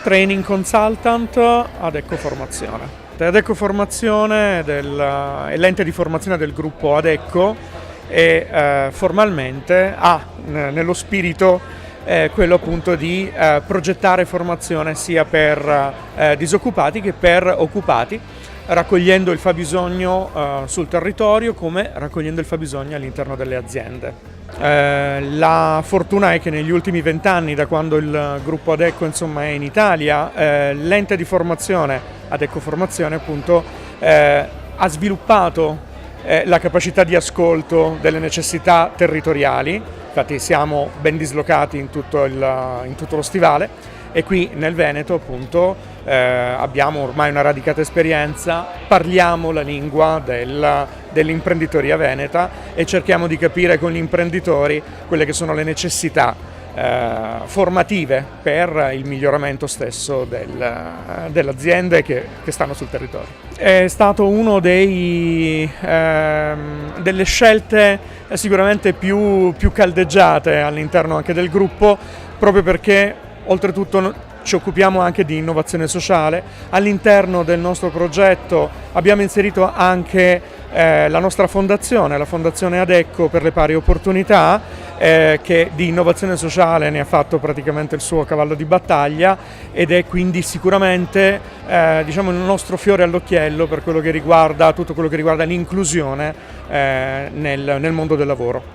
training consultant ad Ecoformazione. Adecco Formazione è l'ente di formazione del gruppo Adecco e formalmente ha nello spirito quello appunto di progettare formazione sia per disoccupati che per occupati, raccogliendo il fabbisogno sul territorio come raccogliendo il fabbisogno all'interno delle aziende. La fortuna è che negli ultimi 20 anni, da quando il gruppo Adecco è in Italia, l'ente di formazione Adecco Formazione appunto ha sviluppato la capacità di ascolto delle necessità territoriali. Infatti siamo ben dislocati in tutto lo stivale e qui nel Veneto appunto abbiamo ormai una radicata esperienza, parliamo la lingua dell'imprenditoria veneta e cerchiamo di capire con gli imprenditori quelle che sono le necessità formative per il miglioramento stesso delle aziende che stanno sul territorio. È stato uno delle scelte sicuramente più caldeggiate all'interno anche del gruppo, proprio perché oltretutto ci occupiamo anche di innovazione sociale. All'interno del nostro progetto abbiamo inserito anche la nostra fondazione, la Fondazione Adecco per le pari opportunità, che di innovazione sociale ne ha fatto praticamente il suo cavallo di battaglia ed è quindi sicuramente il nostro fiore all'occhiello per quello che riguarda tutto quello che riguarda l'inclusione nel mondo del lavoro.